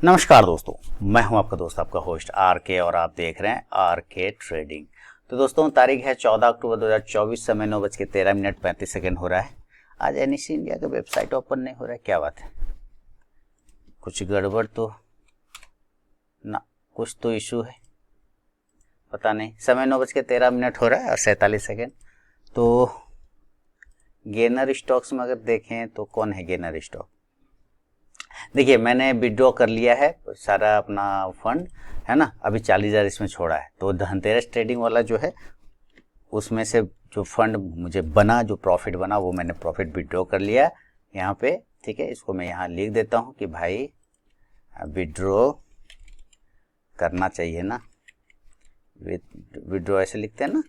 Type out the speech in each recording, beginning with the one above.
नमस्कार दोस्तों, मैं हूं आपका दोस्त, आपका होस्ट आर के, और आप देख रहे हैं आर के ट्रेडिंग। तो दोस्तों, तारीख है 14 अक्टूबर 2024, समय 9:13:35 हो रहा है। आज एनएससी इंडिया का वेबसाइट ओपन नहीं हो रहा है, क्या बात है? कुछ गड़बड़ तो ना, कुछ तो इशू है, पता नहीं। समय 9:13 हो रहा है और 47 तो गेनर स्टॉक्स में अगर देखें तो कौन है गेनर स्टॉक? देखिए, मैंने विड्रॉ कर लिया है सारा अपना फंड, है ना। अभी 40,000 इसमें छोड़ा है। तो धनतेरस ट्रेडिंग वाला जो है, उसमें से जो फंड मुझे बना, जो प्रॉफिट बना, वो मैंने प्रॉफिट विड्रॉ कर लिया यहाँ पे। ठीक है, इसको मैं यहाँ लिख देता हूँ कि भाई विड्रॉ करना चाहिए ना। विड्रॉ ऐसे लिखते हैं ना,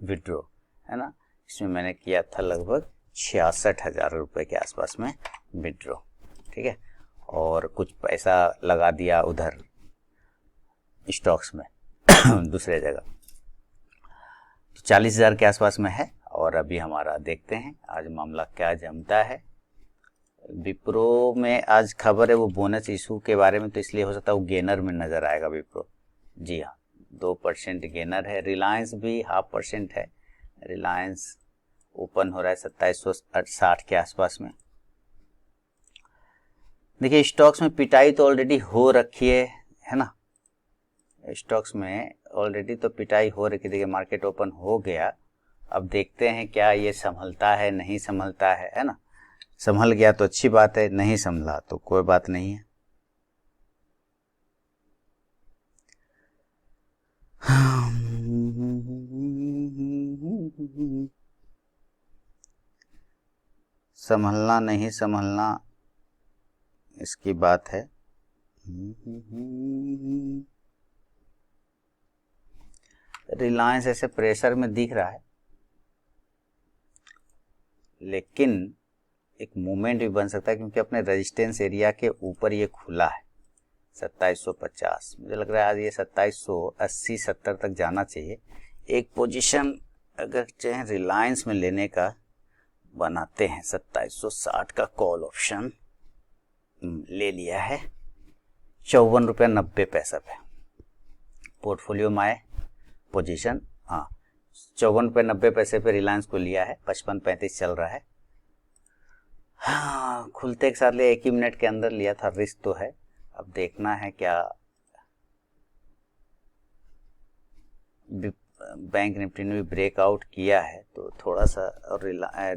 विड्रॉ, है ना। इसमें मैंने किया था लगभग 66,000 रुपये के आसपास में विड्रॉ। ठीक है, और कुछ पैसा लगा दिया उधर स्टॉक्स में दूसरे जगह, तो 40,000 के आसपास में है। और अभी हमारा देखते हैं आज मामला क्या जमता है। विप्रो में आज खबर है वो बोनस इशू के बारे में, तो इसलिए हो सकता है वो गेनर में नजर आएगा विप्रो। जी हाँ, 2% गेनर है। रिलायंस भी 0.5% है। रिलायंस ओपन हो रहा है 2760 के आसपास में। देखिए, स्टॉक्स में पिटाई तो ऑलरेडी हो रखी है ना। स्टॉक्स में ऑलरेडी तो पिटाई हो रखी। देखिए, मार्केट ओपन हो गया। अब देखते हैं क्या ये संभलता है, नहीं संभलता है ना। संभल गया तो अच्छी बात है, नहीं संभला तो कोई बात नहीं है। संभलना नहीं संभलना इसकी बात है। रिलायंस ऐसे प्रेशर में दिख रहा है, लेकिन एक मूवमेंट भी बन सकता है, क्योंकि अपने रेजिस्टेंस एरिया के ऊपर ये खुला है 2750। मुझे लग रहा है आज ये 2780-70 तक जाना चाहिए। एक पोजीशन अगर चाहे रिलायंस में लेने का बनाते हैं, 2760 का कॉल ऑप्शन ले लिया है। 54.90 पे पोर्टफोलियो में आए पोजीशन। हाँ, 54.90 पे रिलायंस को लिया है। 55.35 चल रहा है। हाँ, खुलते के साथ लिया, 1 ही मिनट के अंदर लिया था। रिस्क तो है, अब देखना है क्या। बैंक निफ्टी ने भी ब्रेकआउट किया है, तो थोड़ा सा। और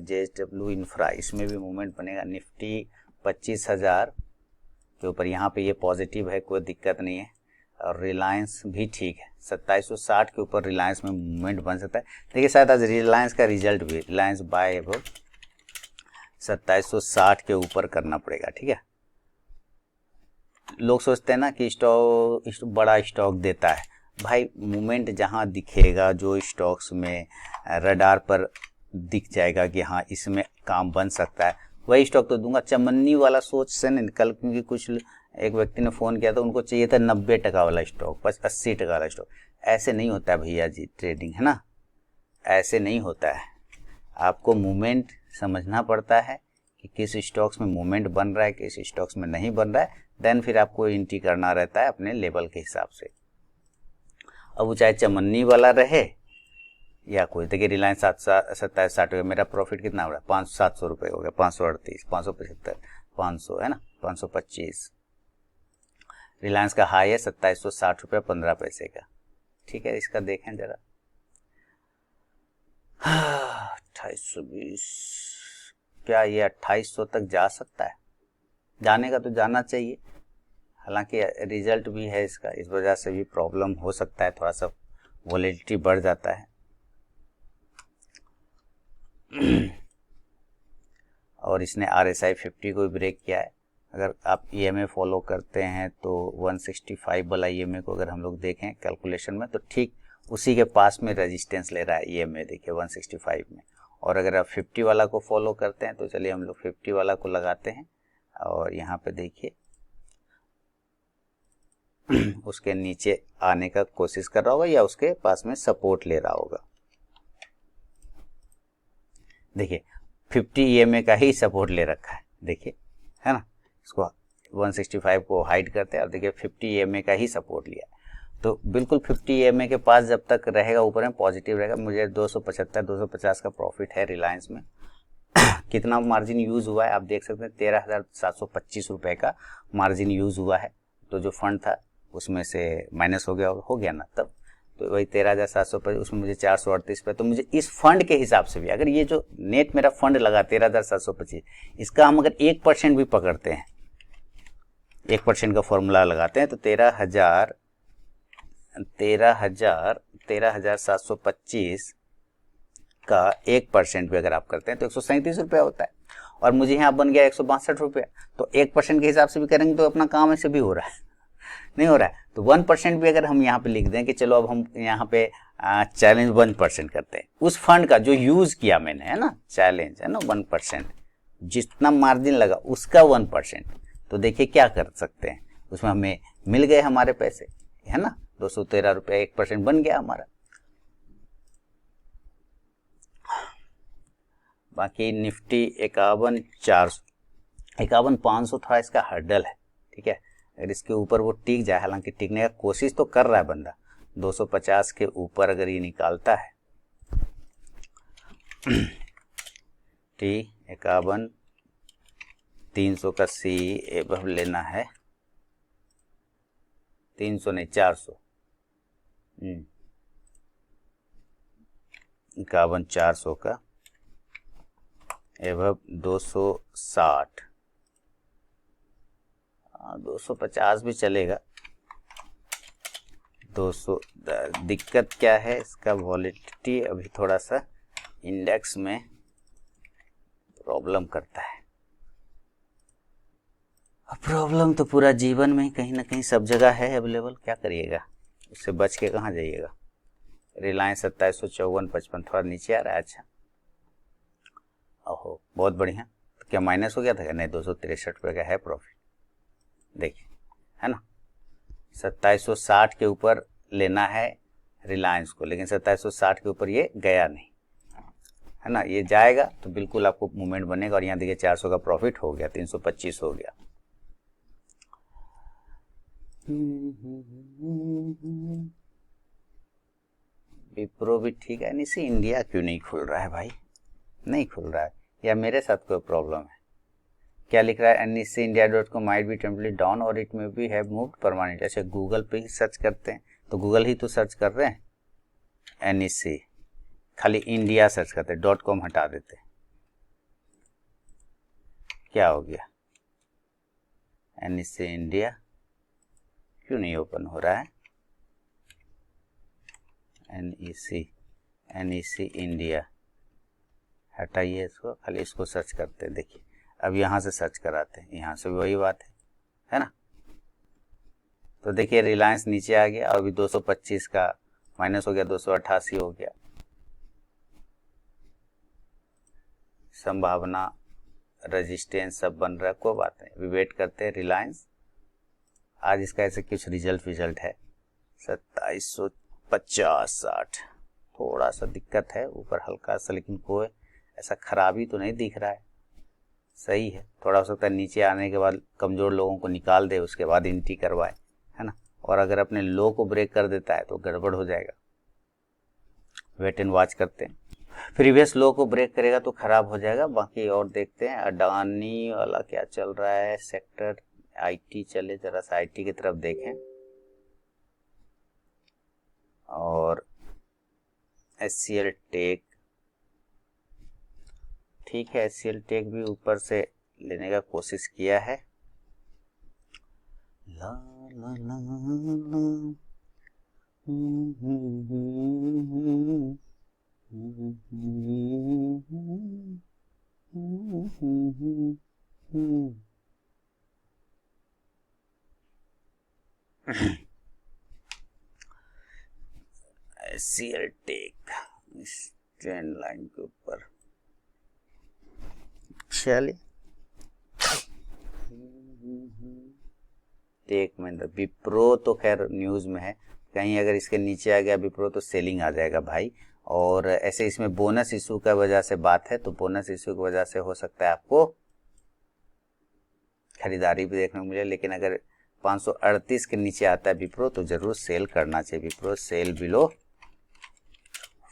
JSW इंफ्रा, इसमें भी मूवमेंट बनेगा। निफ्टी 25,000 के ऊपर, यहाँ पे ये पॉजिटिव है, कोई दिक्कत नहीं है। और रिलायंस भी ठीक है, 2760 के ऊपर रिलायंस में मूवमेंट बन सकता है। देखिए, शायद आज रिलायंस का रिजल्ट भी, रिलायंस बाय अबव 2760 के ऊपर करना पड़ेगा। ठीक है, लोग सोचते हैं ना कि स्टॉक बड़ा स्टॉक देता है। भाई, मूवमेंट जहां दिखेगा, जो स्टॉक्स में रडार पर दिख जाएगा कि हाँ इसमें काम बन सकता है, वही स्टॉक तो दूंगा। चमन्नी वाला सोच से निकल, क्योंकि कुछ एक व्यक्ति ने फ़ोन किया था, उनको चाहिए था 90% वाला स्टॉक, बस 80% वाला स्टॉक। ऐसे नहीं होता है भैया जी, ट्रेडिंग, है ना। ऐसे नहीं होता है। आपको मूवमेंट समझना पड़ता है कि किस स्टॉक्स में मूवमेंट बन रहा है, किस स्टॉक्स में नहीं बन रहा है। देन फिर आपको एंट्री करना रहता है अपने लेवल के हिसाब से। अब वो चाहे चमन्नी वाला रहे या कोई। देखिए, रिलायंस 2760 हो, मेरा प्रॉफिट कितना हो रहा है? 500-700 रुपये हो गया। 538, 575, 500, है ना, 525। रिलायंस का हाई है 2760 रुपये 15 पैसे का। ठीक है, इसका देखें जरा। 2820, क्या ये 2800 तक जा सकता है? जाने का तो जाना चाहिए, हालांकि रिजल्ट भी है इसका, इस वजह से भी प्रॉब्लम हो सकता है, थोड़ा सा वॉलेटिलिटी बढ़ जाता है। और इसने RSI 50 को भी ब्रेक किया है। अगर आप EMA फॉलो करते हैं तो 165 वाला EMA को अगर हम लोग देखें कैलकुलेशन में, तो ठीक उसी के पास में रेजिस्टेंस ले रहा है EMA, देखिए 165 में। और अगर आप 50 वाला को फॉलो करते हैं तो चलिए हम लोग 50 वाला को लगाते हैं, और यहाँ पे देखिए उसके नीचे आने का कोशिश कर रहा होगा या उसके पास में सपोर्ट ले रहा होगा। देखिए, 50 EMA का ही सपोर्ट ले रखा है, देखिए, है ना। इसको 165 को हाइड करते हैं और देखिए 50 EMA का ही सपोर्ट लिया है। तो बिल्कुल 50 EMA के पास जब तक रहेगा ऊपर में पॉजिटिव रहेगा। मुझे 275 250 का प्रॉफिट है रिलायंस में। कितना मार्जिन यूज हुआ है आप देख सकते हैं, 13,725 रुपए का मार्जिन यूज हुआ है। तो जो फंड था उसमें से माइनस हो गया ना तब, तो वही 13,725, उसमें मुझे 438 पे। तो मुझे इस फंड के हिसाब से भी अगर ये जो नेट मेरा फंड लगा 13,725, इसका हम अगर 1% भी पकड़ते हैं, 1% का फॉर्मूला लगाते हैं तो 13,725 का 1% भी अगर आप करते हैं तो 137 रुपया होता है। और मुझे यहाँ बन गया 162 रुपया। तो 1% के हिसाब से भी करेंगे तो अपना काम ऐसे भी हो रहा है, नहीं हो रहा है। तो 1% भी अगर हम यहाँ पे लिख दें कि चलो अब हम यहाँ पे चैलेंज 1% करते हैं, उस फंड का जो यूज किया मैंने, है ना, चैलेंज है ना 1%, जितना मार्जिन लगा उसका 1%। तो देखिए क्या कर सकते हैं, उसमें हमें मिल गए हमारे पैसे, है ना, 213 रुपया, 1% बन गया हमारा। बाकी निफ्टी 51,500 थोड़ा इसका हर्डल है, ठीक है। अगर इसके ऊपर वो टिक जाए, हालांकि टिकने का कोशिश तो कर रहा है बंदा, 250 के ऊपर अगर ये निकालता है टी 51,300 का सी एबव लेना है, 300 नहीं 400, 51,400 का एबव 260, 250 भी चलेगा, 200। दिक्कत क्या है इसका, वॉलेटिलिटी अभी थोड़ा सा इंडेक्स में प्रॉब्लम करता है। प्रॉब्लम तो पूरा जीवन में कहीं ना कहीं सब जगह है अवेलेबल, क्या करिएगा, उससे बच के कहाँ जाइएगा। रिलायंस 2754.55 थोड़ा नीचे आ रहा है। अच्छा, ओहो बहुत बढ़िया। तो क्या माइनस हो गया था? नहीं, 263 रुपये का है प्रॉफिट, देखिए, है ना। 2760 के ऊपर लेना है रिलायंस को, लेकिन 2760 के ऊपर ये गया नहीं, है ना। ये जाएगा तो बिल्कुल आपको मूवमेंट बनेगा। और यहाँ देखिए 400 का प्रॉफिट हो गया, 325 हो गया। विप्रो भी ठीक है। निसी इंडिया क्यों नहीं खुल रहा है भाई? नहीं खुल रहा है, या मेरे साथ कोई प्रॉब्लम है? क्या लिख रहा है? NSEindia.com might be temporarily down or it may be have moved permanently। अच्छा, गूगल पे ही सर्च करते हैं तो गूगल ही तो सर्च कर रहे हैं। NSE खाली इंडिया सर्च करते हैं, .com हटा देते हैं। क्या हो गया? NSE इंडिया क्यों नहीं ओपन हो रहा है? NSE इंडिया हटाइए इसको, खाली इसको सर्च करते हैं। देखिए अब यहाँ से सर्च कराते हैं, यहाँ से भी वही बात है ना। तो देखिए रिलायंस नीचे आ गया और अभी 225 का माइनस हो गया, 288 हो गया। संभावना, रेजिस्टेंस सब बन रहा है, कोई बात नहीं, अभी वेट करते हैं। रिलायंस आज इसका ऐसे कुछ रिजल्ट है 2750-60, थोड़ा सा दिक्कत है ऊपर हल्का सा, लेकिन कोई ऐसा खराबी तो नहीं दिख रहा है, सही है। थोड़ा हो सकता है नीचे आने के बाद कमज़ोर लोगों को निकाल दे, उसके बाद एंट्री करवाए, है ना। और अगर अपने लो को ब्रेक कर देता है तो गड़बड़ हो जाएगा। वेट एंड वॉच करते हैं, प्रीवियस लो को ब्रेक करेगा तो खराब हो जाएगा। बाकी और देखते हैं अडानी वाला क्या चल रहा है, सेक्टर IT चले, जरा सा IT की तरफ देखें। और HCL टेक ठीक है, HCL टेक भी ऊपर से लेने का कोशिश किया है। ला ला ला ला HCL टेक इस ट्रेंड लाइन के ऊपर, चलिए टेक महिंद्रा। विप्रो तो खैर न्यूज़ में है, कहीं अगर इसके नीचे आ गया विप्रो तो सेलिंग आ जाएगा भाई। और ऐसे इसमें बोनस इशू का वजह से बात है, तो बोनस इशू की वजह से हो सकता है आपको खरीदारी भी देखने को मिले, लेकिन अगर 538 के नीचे आता है विप्रो तो जरूर सेल करना चाहिए। विप्रो सेल बिलो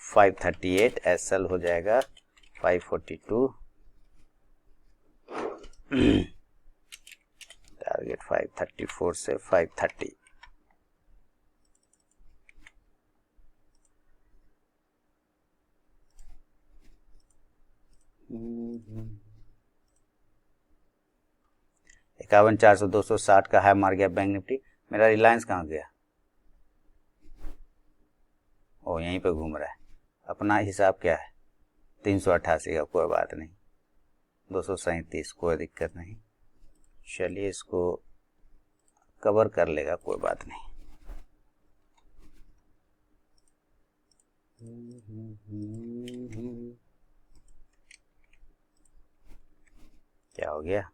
538, एसएल हो जाएगा 542, टारगेट 534 से 530। इक्यावन 400 260 का हाई मार गया बैंक निफ्टी। मेरा रिलायंस कहाँ गया? ओ यहीं पे घूम रहा है। अपना हिसाब क्या है? 388 का, कोई बात नहीं। 237 कोई दिक्कत नहीं, चलिए इसको कवर कर लेगा, कोई बात नहीं। क्या हो गया?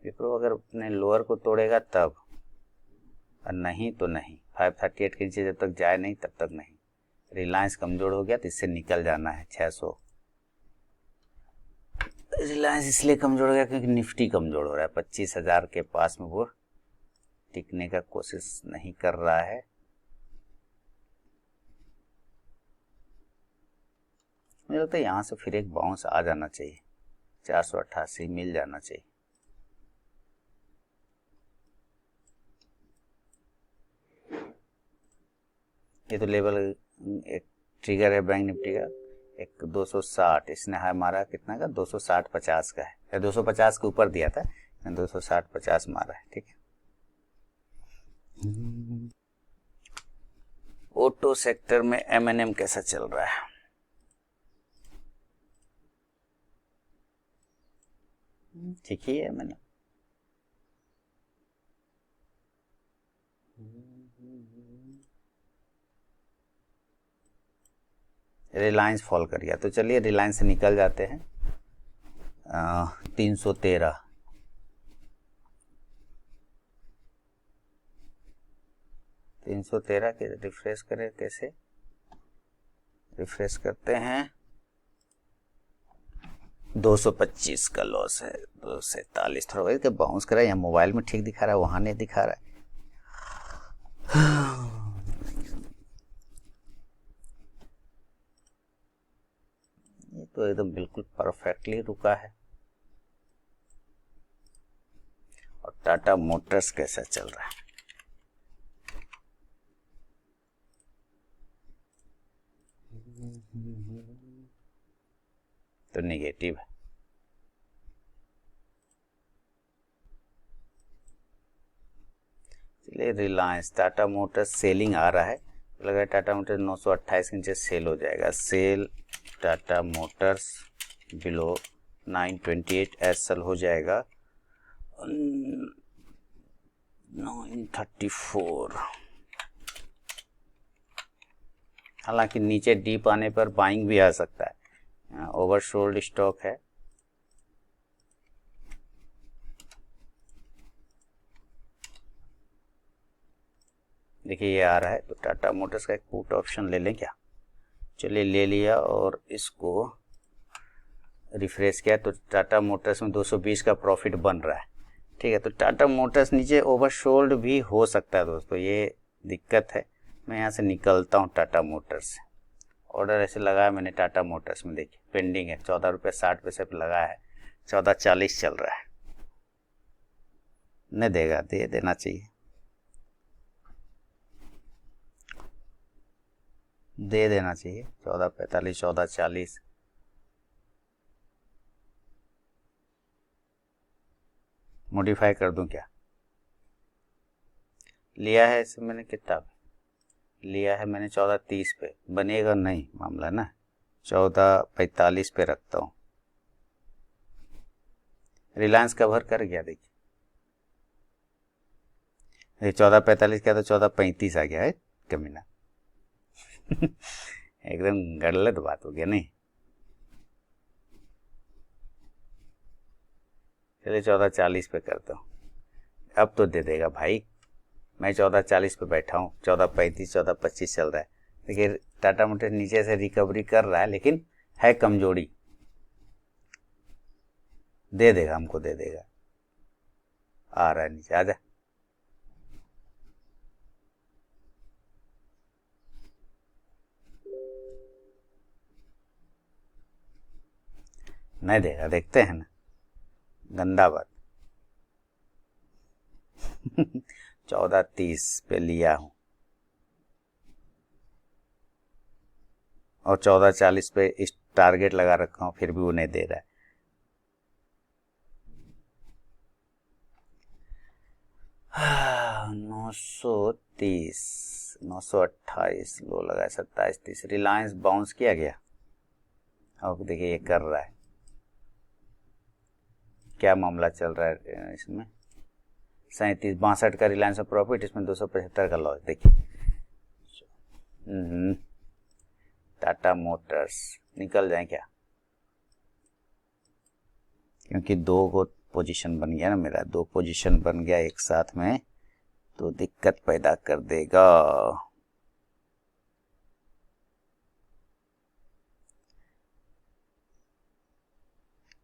विप्रो अगर अपने लोअर को तोड़ेगा तब, और नहीं तो नहीं। 538 के नीचे जब तक जाए नहीं तब तक नहीं। रिलायंस कमजोर हो गया तो इससे निकल जाना है 600। रिलायंस इसलिए कमजोर हो गया क्योंकि निफ्टी कमजोर हो रहा है। 25,000 के पास में वो टिकने का कोशिश नहीं कर रहा है। मुझे लगता है यहाँ से फिर एक बाउंस आ जाना चाहिए, 488 मिल जाना चाहिए। ये तो लेवल एक ट्रिगर है बैंक निफ्टी का, एक 260। इसने हाई मारा कितना का? 260-50 का है, या 250 के ऊपर दिया था, 260-50 मारा है। ठीक है। ऑटो सेक्टर में M&M कैसा चल रहा है? ठीक ही है M&M। रिलायंस फॉल कर गया तो चलिए रिलायंस से निकल जाते हैं। 313 313 के रिफ्रेश करें, कैसे रिफ्रेश करते हैं? 225 का लॉस है, 247। थोड़ा वही बाउंस करा, यहाँ मोबाइल में ठीक दिखा रहा है, वहां नहीं दिखा रहा है। ये तो एकदम बिल्कुल परफेक्टली रुका है। और टाटा मोटर्स कैसा चल रहा है? तो नेगेटिव है। चलिए रिलायंस, टाटा मोटर्स सेलिंग आ रहा है, लग रहा है टाटा मोटर्स 928 के नीचे सेल हो जाएगा। Sell Tata Motors below 928, SL हो जाएगा 934। हालांकि नीचे डीप आने पर बाइंग भी आ सकता है, ओवरसोल्ड स्टॉक है। देखिए ये आ रहा है, तो टाटा मोटर्स का एक पुट ऑप्शन ले लें क्या? चलिए ले लिया और इसको रिफ्रेश किया तो टाटा मोटर्स में 220 का प्रॉफिट बन रहा है। ठीक है, तो टाटा मोटर्स नीचे ओवरसोल्ड भी हो सकता है दोस्तों, ये दिक्कत है। मैं यहाँ से निकलता हूँ टाटा मोटर्स से। ऑर्डर ऐसे लगाया मैंने टाटा मोटर्स में, देखिए पेंडिंग है, 14 रुपये 60 पैसे पर लगाया है, 14.40 चल रहा है। नहीं देगा, दे देना चाहिए, दे देना चाहिए। 14.45, 14.40। मॉडिफाई कर दूं क्या? लिया है इसे मैंने, कितना लिया है मैंने? 14.30 पे बनेगा नहीं मामला ना, 14.45 पे रखता हूँ। रिलायंस कवर कर गया, देखिए 14.45 क्या, तो 14.35 आ गया है कमीना। एकदम गलत बात हो गया नहीं। चलिए 14.40 पे करता हूँ, अब तो दे देगा भाई। मैं 14.40 पे बैठा हूँ, 14.35 14.25 चल रहा है। देखिए टाटा मोटर्स नीचे से रिकवरी कर रहा है, लेकिन है कमजोरी। दे देगा, हमको दे देगा। आ रहा है नीचे, आ जा। नहीं देगा, देखते हैं ना, गंदा बात। 14:30 पे लिया हूं और 14:40 पे इस टारगेट लगा रखा हूं, फिर भी वो नहीं दे रहा है। हाँ, 930, 928 लो लगा, 27:30। रिलायंस बाउंस किया गया, अब देखिए ये कर रहा है, क्या मामला चल रहा है इसमें। 37-62 का रिलायंस में प्रॉफिट, इसमें 275 का लॉस। देखिए टाटा मोटर्स निकल जाए क्या, क्योंकि दो को पोजीशन बन गया ना मेरा, दो पोजीशन बन गया एक साथ में, तो दिक्कत पैदा कर देगा।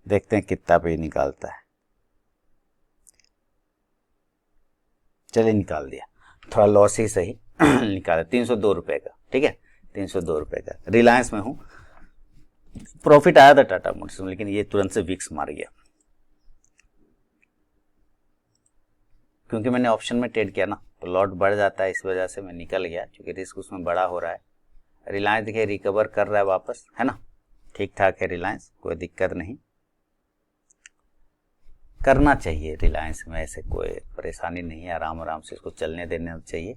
देखते हैं कितना पे निकालता है। चलिए निकाल दिया, थोड़ा लॉस ही सही निकाला, 302 रुपए का, ठीक है, 302 रुपए का। रिलायंस में हूँ, प्रॉफिट आया था टाटा मोटर्स में, लेकिन ये तुरंत से विक्स मार गया, क्योंकि मैंने ऑप्शन में ट्रेड किया ना, तो लॉट बढ़ जाता है, इस वजह से मैं निकल गया, क्योंकि रिस्क उसमें बड़ा हो रहा है। रिलायंस देखिए रिकवर कर रहा है वापस, है ना, ठीक ठाक है रिलायंस, कोई दिक्कत नहीं, करना चाहिए रिलायंस में, ऐसे कोई परेशानी नहीं है, आराम आराम से इसको चलने देना चाहिए।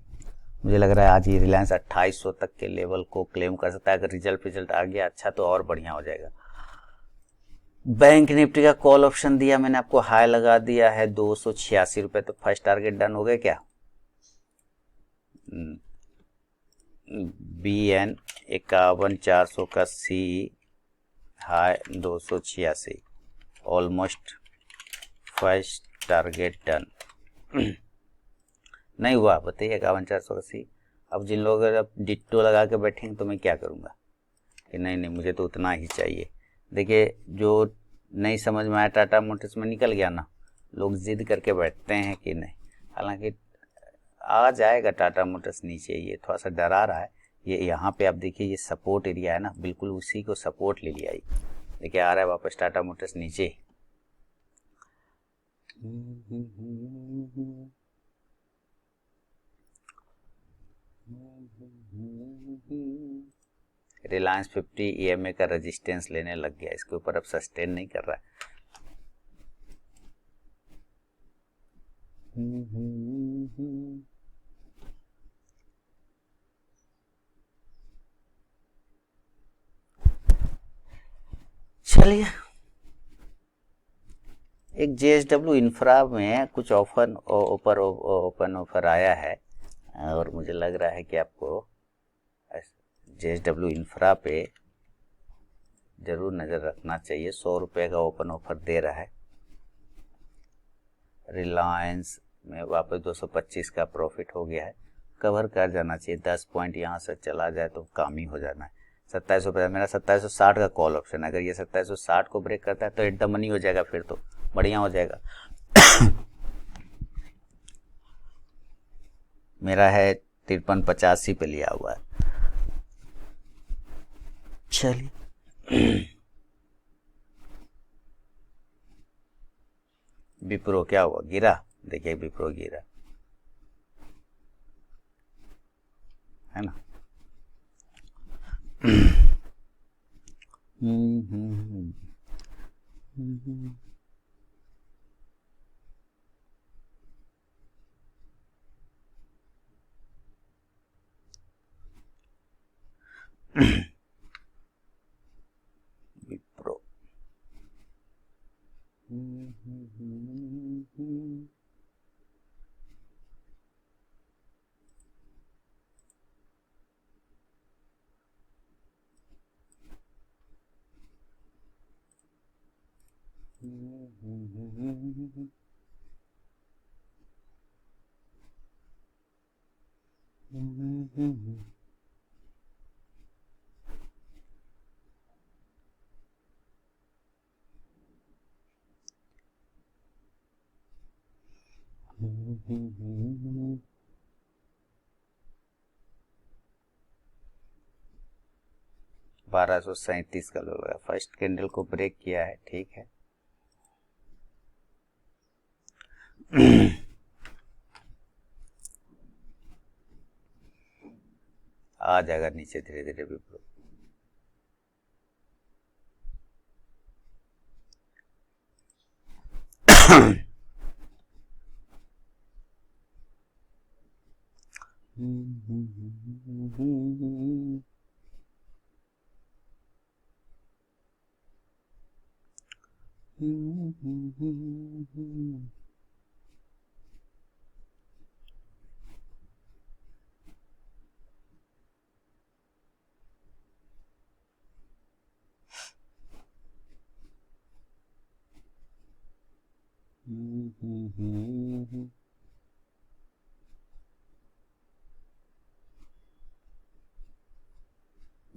मुझे लग रहा है आज ये रिलायंस 2800 तक के लेवल को क्लेम कर सकता है, अगर रिजल्ट आ गया अच्छा तो और बढ़िया हो जाएगा। बैंक निफ्टी का कॉल ऑप्शन दिया मैंने आपको, हाई लगा दिया है 286 रुपए, तो फर्स्ट टारगेट डन हो गया क्या। BN 51,400 का C high 286, almost first target done. नहीं हुआ, बताइए 51,400 का सी। अब जिन लोग अगर डिट्टो लगा के बैठेंगे तो मैं क्या करूँगा कि नहीं नहीं मुझे तो उतना ही चाहिए। देखिए जो नहीं समझ में आया टाटा मोटर्स में, निकल गया ना, लोग जिद करके बैठते हैं कि नहीं, हालांकि आ जाएगा टाटा मोटर्स नीचे, ये थोड़ा सा डरा रहा है। ये यहाँ पे आप देखिए, ये सपोर्ट एरिया है ना, बिल्कुल उसी को सपोर्ट ले लिया, देखिए आ रहा है वापस टाटा मोटर्स नीचे। रिलायंस 50 EMA का रेजिस्टेंस लेने लग गया, इसके ऊपर अब सस्टेन नहीं कर रहा है। चलिए, एक JSW इंफ्रा में कुछ ओपन ऑफर आया है, और मुझे लग रहा है कि आपको JSW इंफ्रा पे जरूर नज़र रखना चाहिए। 100 रुपये का ओपन ऑफर दे रहा है। रिलायंस में वापस 225 का प्रॉफिट हो गया है, कवर कर जाना चाहिए, 10 पॉइंट यहाँ से चला जाए तो काम ही हो जाना है। 2750 मेरा 2760 का कॉल ऑप्शन है, अगर ये 2760 को ब्रेक करता है तो एट द मनी हो जाएगा, फिर तो बढ़िया हो जाएगा। मेरा है 5385 पे लिया हुआ है। चलिए विप्रो क्या हुआ, गिरा, देखिए विप्रो गिरा है ना। विप्रो $1237 का लो गया, फर्स्ट कैंडल को ब्रेक किया है, ठीक है। आ जाएगा नीचे धीरे धीरे विप्रो।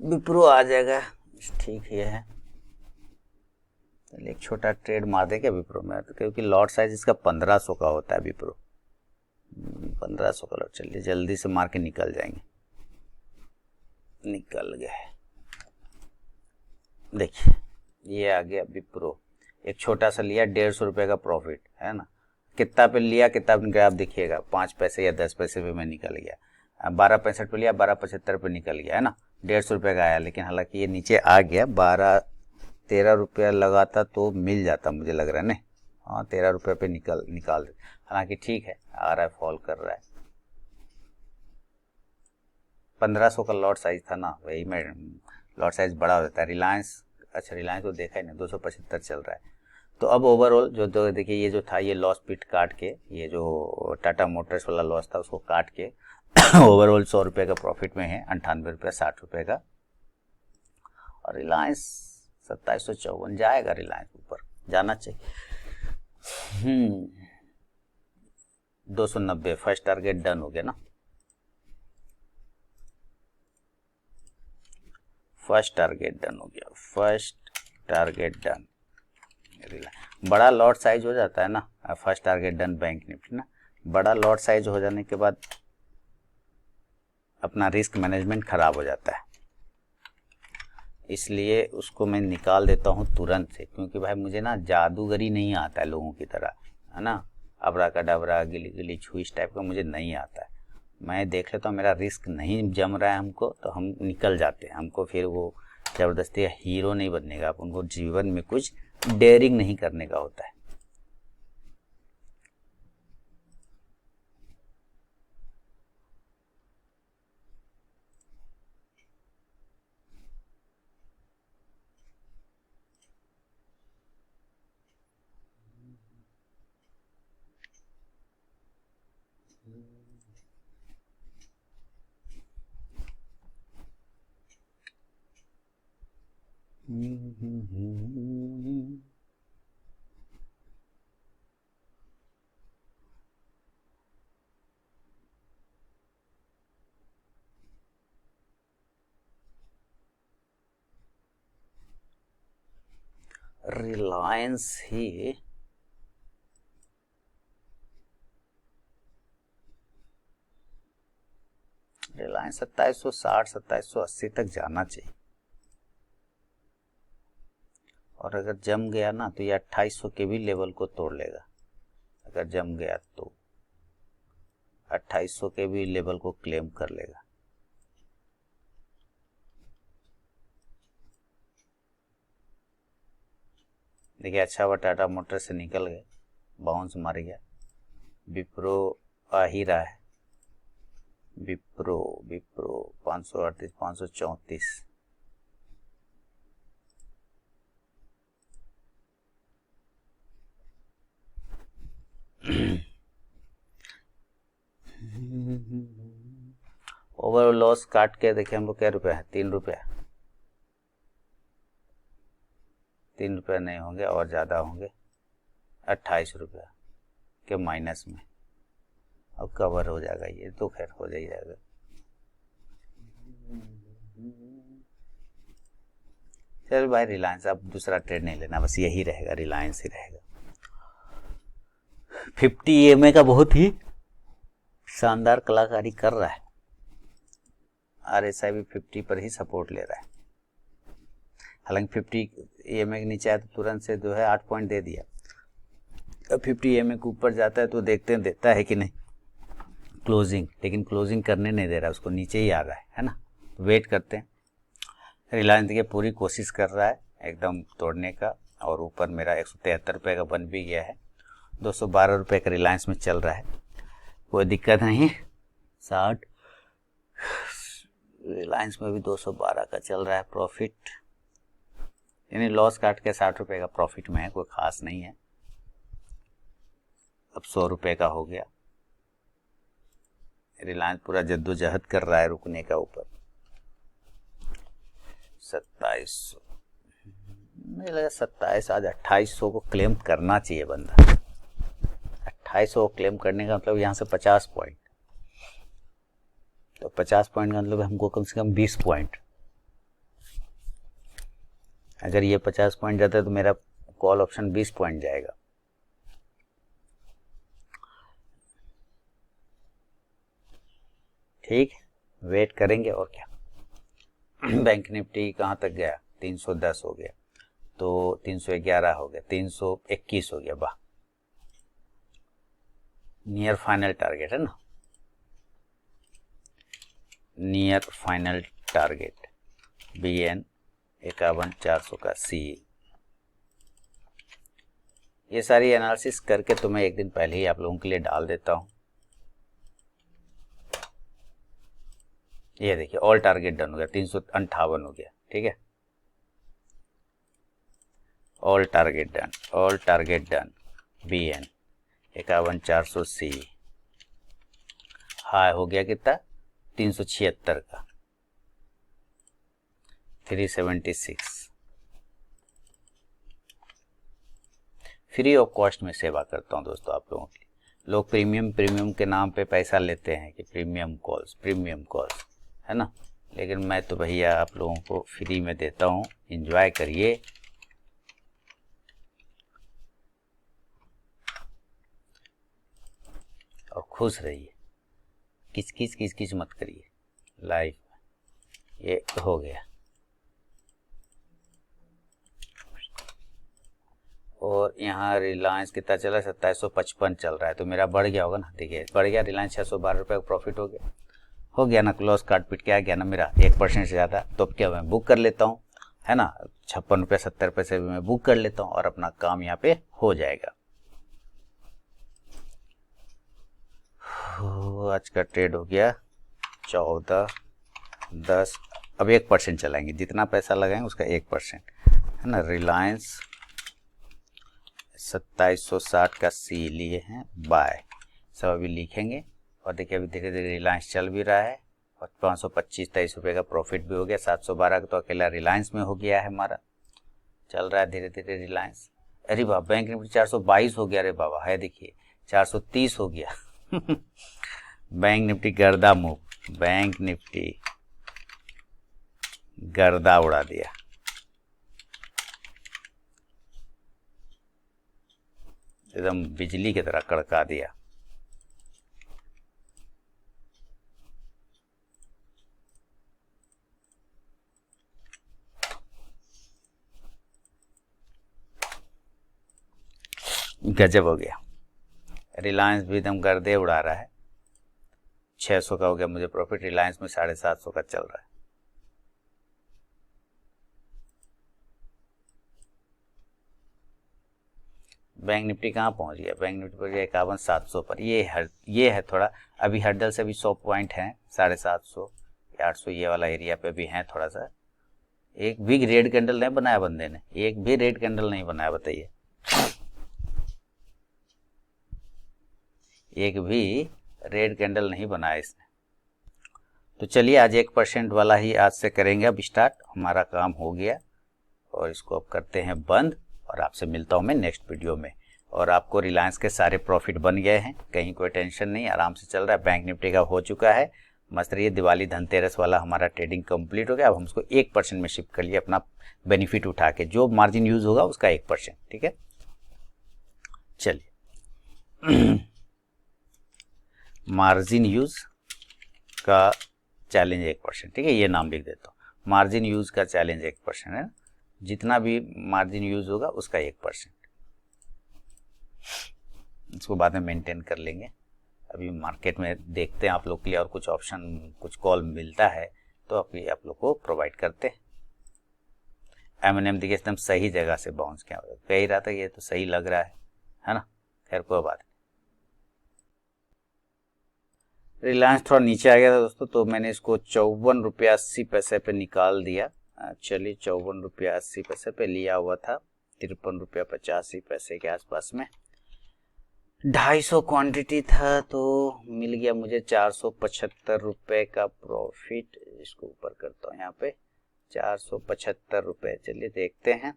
विप्रो आ जाएगा, ठीक ही है। एक छोटा ट्रेड मार दें क्या विप्रो में, तो क्योंकि लॉट साइज इसका 1500 का होता है विप्रो, 1500 का लॉट। चलिए जल्दी से मार के निकल जाएंगे, निकल गए। देखिए ये आ गया विप्रो, एक छोटा सा लिया, 150 रुपये का प्रॉफिट है ना। कितना पे लिया, कितना पे आप देखिएगा, 5 पैसे या 10 पैसे पे मैं निकल गया। 12.65 पे लिया, 12.75 पे निकल गया है ना, 150 रुपये का आया। लेकिन हालांकि ये नीचे आ गया, 12-13 रुपया लगाता तो मिल जाता मुझे लग रहा है ना। हाँ 13 रुपये पे निकाल दे, हालांकि ठीक है, आ रहा है, फॉल कर रहा है। 1500 का लॉट साइज था ना, वही में लॉट साइज बड़ा हो जाता है। रिलायंस, अच्छा रिलायंस को देखा ही नहीं, 275 चल रहा है। तो अब ओवरऑल जो देखिए ये जो था, ये लॉस पिट काट के, ये जो टाटा मोटर्स वाला लॉस था उसको काट के ओवरऑल 100 रुपये का प्रॉफिट में है, 98 रुपये 60 रुपये का। और रिलायंस 2754 जाएगा, रिलायंस ऊपर जाना चाहिए। 290 फर्स्ट टारगेट डन हो गया ना, फर्स्ट टारगेट डन हो गया, फर्स्ट टारगेट डन। बड़ा लॉट साइज हो जाता है ना, first target done bank Nifty ना। बड़ा लॉट साइज हो जाने के बाद अपना रिस्क मैनेजमेंट खराब हो जाता है, इसलिए उसको मैं निकाल देता हूँ तुरंत से। क्योंकि भाई मुझे ना जादूगरी नहीं आता है लोगों की तरह, है ना, अबरा का डबरा गिली गिली छू इस टाइप का मुझे नहीं आता है। मैं देख लेता हूँ मेरा रिस्क नहीं जम रहा है हमको, तो हम निकल जाते हैं। हमको फिर वो ज़बरदस्ती हीरो नहीं बनने का, उनको जीवन में कुछ डेयरिंग नहीं करने का होता है। रिलायंस ही रिलायंस 2760 2780 तक जाना चाहिए। और अगर जम गया ना तो ये 2800 के भी लेवल को तोड़ लेगा। अगर जम गया तो 2800 के भी लेवल को क्लेम कर लेगा। देखिए अच्छा हुआ टाटा मोटर से निकल गए, बाउंस मार गया। विप्रो आ ही रहा है, विप्रो 538 534। ओवर लॉस काट के देखिए हम लोग क्या रुपया है, 3 रुपया, 3 रुपये नहीं होंगे और ज़्यादा होंगे, 28 रुपया के माइनस में। अब कवर हो जाएगा ये तो, खैर हो जाएगा। चल भाई रिलायंस, अब दूसरा ट्रेड नहीं लेना, बस यही रहेगा, रिलायंस ही रहेगा। 50 EMA का बहुत ही शानदार कलाकारी कर रहा है। RSI भी 50 पर ही सपोर्ट ले रहा है। हालांकि 50 EMA के नीचे आया तो तुरंत से जो है 8 पॉइंट दे दिया। अब 50 EMA के ऊपर जाता है तो देखते हैं देता है कि नहीं क्लोजिंग, लेकिन क्लोजिंग करने नहीं दे रहा है, उसको नीचे ही आ रहा है ना। वेट करते हैं। रिलायंस देखिए पूरी कोशिश कर रहा है एकदम तोड़ने का, और ऊपर मेरा 173 रुपये का बन भी गया है। 212 रुपये का रिलायंस में चल रहा है, कोई दिक्कत नहीं। 60 रिलायंस में भी 212 का चल रहा है प्रॉफिट, यानी लॉस काट के 60 रुपये का प्रॉफिट में है, कोई खास नहीं है। अब 100 रुपये का हो गया। रिलायंस पूरा जद्दोजहद कर रहा है रुकने का ऊपर। 2700 मुझे लगा 27, आज 2800 को क्लेम करना चाहिए बंदा। 2800 को क्लेम करने का मतलब यहाँ से 50 पॉइंट, तो 50 पॉइंट का मतलब हमको कम से कम 20 पॉइंट। अगर ये 50 पॉइंट जाता है तो मेरा कॉल ऑप्शन 20 पॉइंट जाएगा। ठीक, वेट करेंगे और क्या। बैंक निफ्टी कहाँ तक गया? 310 हो गया, तो 311 हो गया, 321 हो गया। वाह, नियर फाइनल टारगेट है ना, नियर फाइनल टारगेट BN 51400 का C। ये सारी एनालिसिस करके तो मैं एक दिन पहले ही आप लोगों के लिए डाल देता हूँ। ये देखिए ऑल टारगेट डन हो गया, 358 हो गया। ठीक है, all target done, all target done. BN 51400 C high हो गया कितना? 376 का, 376। फ्री ऑफ कॉस्ट में सेवा करता हूं दोस्तों आप लोगों की। लोग प्रीमियम के नाम पे पैसा लेते हैं कि प्रीमियम कॉल्स है ना, लेकिन मैं तो भैया आप लोगों को फ्री में देता हूँ। एंजॉय करिए। और खुश रहिए, किच मत करिए लाइफ। ये हो गया। और यहाँ रिलायंस कितना चला? 2755 चल रहा है, तो मेरा बढ़ गया होगा ना। देखिए बढ़ गया, रिलायंस 612 रुपये का प्रॉफिट हो गया ना। लॉस काट पीट के आ गया ना मेरा 1% से ज़्यादा। तो अब क्या मैं बुक कर लेता हूँ, है ना। 56 रुपये 70 पैसे भी मैं बुक कर लेता हूँ और अपना काम यहाँ पे हो जाएगा। आज का ट्रेड हो गया 14-10। अब 1% चलाएंगे, जितना पैसा लगाएंगे उसका 1%, है ना। रिलायंस 2760 का C लिए हैं बाय, सब अभी लिखेंगे। और देखिए अभी धीरे धीरे रिलायंस चल भी रहा है और 525-23 रुपये का प्रॉफिट भी हो गया। 712 का तो अकेला रिलायंस में हो गया है हमारा। चल रहा है धीरे धीरे रिलायंस। अरे बाबा, बैंक निफ्टी 422 हो गया। अरे बाबा है, देखिए 430 हो गया। बैंक निफ्टी गर्दा मूव, बैंक निफ्टी गर्दा उड़ा दिया। एकदम बिजली की तरह कड़का दिया। गजब हो गया। रिलायंस भी एकदम गर्दे उड़ा रहा है। 600 का हो गया मुझे प्रॉफिट। रिलायंस में 750 का चल रहा है। बैंक निफ्टी कहाँ पहुंच गया? बैंक निफ्टी पहुंच गया 51,700 पर। ये है थोड़ा, अभी हर्डल से भी 100 पॉइंट हैं। 750 800 ये वाला एरिया पे भी है थोड़ा सा। एक भी रेड कैंडल नहीं बनाया बंदे ने, एक भी रेड कैंडल नहीं बनाया, बताइए। एक भी रेड कैंडल नहीं बनाया इसने। तो चलिए आज 1% वाला ही आज से करेंगे। अब स्टार्ट, हमारा काम हो गया और इसको अब करते हैं बंद। और आपसे मिलता हूं मैं नेक्स्ट वीडियो में। और आपको रिलायंस के सारे प्रॉफिट बन गए हैं, कहीं कोई टेंशन नहीं, आराम से चल रहा है। बैंक निफ्टी का हो चुका है मस्त। रहिए, दिवाली धनतेरस वाला हमारा ट्रेडिंग कंप्लीट हो गया। अब हम उसको 1% में शिफ्ट कर लिए, अपना बेनिफिट उठा के। जो मार्जिन यूज होगा उसका 1%। ठीक है, चलिए मार्जिन यूज का चैलेंज 1%, ठीक है, ये नाम लिख देता हूँ। मार्जिन यूज का चैलेंज 1% है, जितना भी मार्जिन यूज होगा उसका 1%, इसको बाद में मेंटेन कर लेंगे। अभी मार्केट में देखते हैं आप लोग के लिए और कुछ ऑप्शन, कुछ कॉल मिलता है तो आप लोग को प्रोवाइड करते हैं। M&M देखिए एकदम सही जगह से बाउंस किया, कह ही रहा था ये तो सही लग रहा है ना। खैर कोई बात। रिलायंस थोड़ा नीचे आ गया था दोस्तों, तो मैंने इसको 54 रुपया 80 पैसे पे निकाल दिया। चलिए 54 रुपया 80 पैसे पे लिया हुआ था, 53 रुपया 85 पैसे के आसपास में 250 क्वांटिटी था, तो मिल गया मुझे 475 रुपये का प्रॉफिट। इसको ऊपर करता हूँ, यहाँ पे 475 रुपये। चलिए देखते हैं,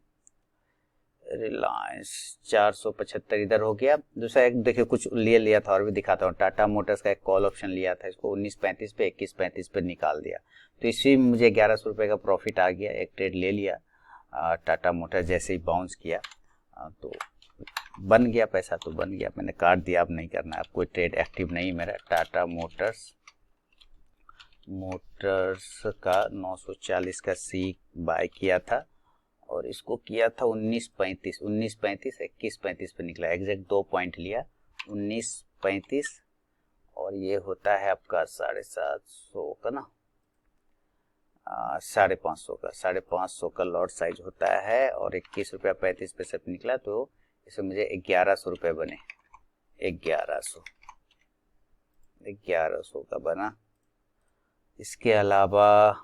रिलायंस 475 इधर हो गया। दूसरा एक देखिए कुछ लिया था और भी दिखाता हूँ। टाटा मोटर्स का एक कॉल ऑप्शन लिया था, इसको 19.35 पे 21.35 पे निकाल दिया, तो इसी में मुझे 1100 रुपये का प्रॉफिट आ गया। एक ट्रेड ले लिया टाटा मोटर्स, जैसे ही बाउंस किया तो बन गया पैसा, तो बन गया, मैंने काट दिया। अब नहीं करना, अब कोई ट्रेड एक्टिव नहीं मेरा। टाटा मोटर्स का 940 का सी बाय किया था और इसको किया था 19.35 21.35 पे निकला, एग्जैक्ट 2 पॉइंट लिया 19.35, और ये होता है आपका 750 का ना, 550 का लॉट साइज होता है, और 21 रुपया 35 पैसे पे निकला, तो इसमें मुझे 1100 रुपये बने। 1100 का बना। इसके अलावा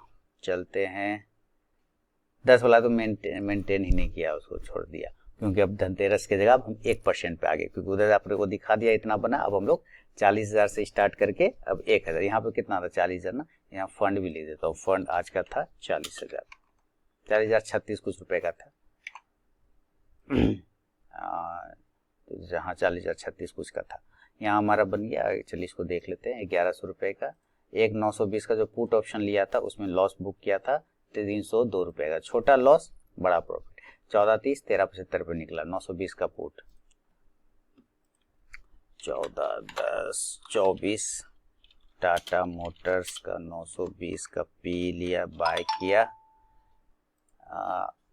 चलते हैं, 10 वाला तो मेंटेन ही नहीं किया, उसको छोड़ दिया, क्योंकि अब धनतेरस की जगह अब हम 1% पे आ गए, क्योंकि उधर आप लोग को दिखा दिया इतना बना। अब हम लोग 40,000 से स्टार्ट करके अब 1,000, यहाँ पे कितना था 40,000 ना, यहाँ फंड भी ले देता हूँ। फंड आज का था 40,000, 40,036 कुछ रुपए का था। तो जहाँ 40,036 कुछ का था, यहाँ हमारा बन गया। चलिए इसको देख लेते हैं, 1100 रुपये का। एक 920 का जो पुट ऑप्शन लिया था उसमें लॉस बुक किया था 302 रुपये का, छोटा लॉस बड़ा प्रॉफिट। 14.30 13.75 पे निकला 920 का पुट। 14.10.24 टाटा मोटर्स का 920 का पी लिया, बाय किया।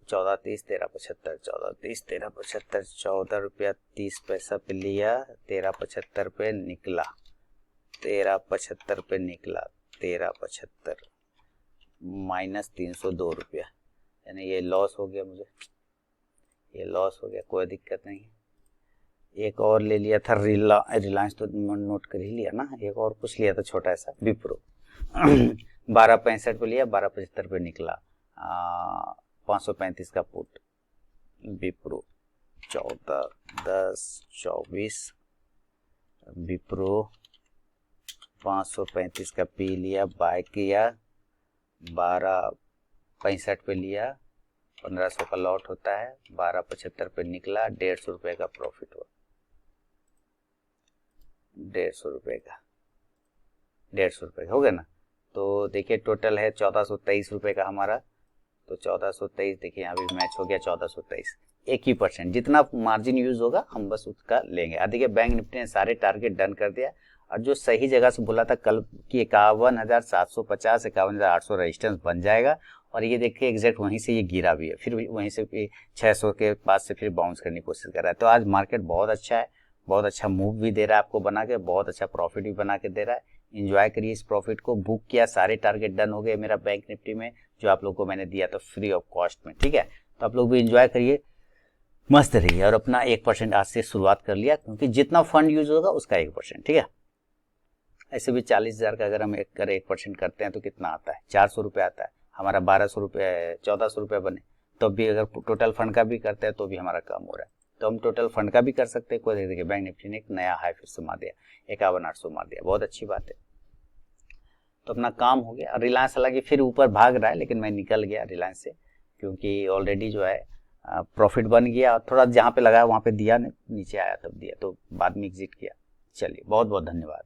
14.30 13.75 14.30 13.75 14 रुपया 30 पैसा पे लिया, 13.75 पे निकला, 13.75 पे निकला, 13.75 माइनस 302 रुपया, यानी ये लॉस हो गया मुझे, ये लॉस हो गया। कोई दिक्कत नहीं। एक और ले लिया था रिलायंस, तो नोट कर ही लिया ना। एक और कुछ लिया था छोटा सा, विप्रो 12.65 पे लिया, 12.75 पे निकला। 535 का पुट विप्रो। 14.10.24 विप्रो 535 का पी लिया, बाय किया। 12.65 पे लिया, 1500 का लॉट होता है। 12.75 पे निकला, 150 रुपये का प्रॉफिट हुआ। 150 रुपये का, 150 रुपये हो गया ना। तो देखिए टोटल है 1423 रुपये का हमारा। तो 1423 देखिए यहाँ भी मैच हो गया 1423। 1% जितना मार्जिन यूज होगा हम बस उसका लेंगे। देखिए बैंक निफ्टी ने सारे टारगेट डन कर दिया, और जो सही जगह से बोला था कल की 51,750 51,800 रेजिस्टेंस बन जाएगा, और ये देखिए एग्जैक्ट वहीं से ये गिरा भी है, फिर वहीं से 600 के पास से फिर बाउंस करने की कोशिश कर रहा है। तो आज मार्केट बहुत अच्छा है, बहुत अच्छा मूव भी दे रहा है आपको बना के, बहुत अच्छा प्रॉफिट भी बना के दे रहा है। इंजॉय करिए इस प्रॉफिट को। बुक किया, सारे टारगेट डन हो गए मेरा बैंक निफ्टी में, जो आप लोगों को मैंने दिया था फ्री ऑफ कॉस्ट में, ठीक है। तो आप लोग भी इंजॉय करिए, मस्त रहिए, और अपना 1% आज से शुरुआत कर लिया, क्योंकि जितना फंड यूज होगा उसका 1%, ठीक है। ऐसे भी 40,000 का अगर हम 1% करते हैं तो कितना आता है, 400 रुपये आता है हमारा। 1200 रुपये 1400 रुपये बने, तो भी अगर टोटल फंड का भी करते हैं तो भी हमारा कम हो रहा है। तो हम टोटल फंड का भी कर सकते हैं। कोई देखिए बैंक निफ्टी ने एक नया हाई फिर से मार दिया, 51,800 मार दिया, बहुत अच्छी बात है। तो अपना काम हो गया। रिलायंस हालांकि फिर ऊपर भाग रहा है, लेकिन मैं निकल गया रिलायंस से, क्योंकि ऑलरेडी जो है प्रॉफिट बन गया, और थोड़ा जहाँ पे लगाया वहाँ पे दिया, नीचे आया तब दिया, तो बाद में एग्जिट किया। चलिए बहुत बहुत धन्यवाद।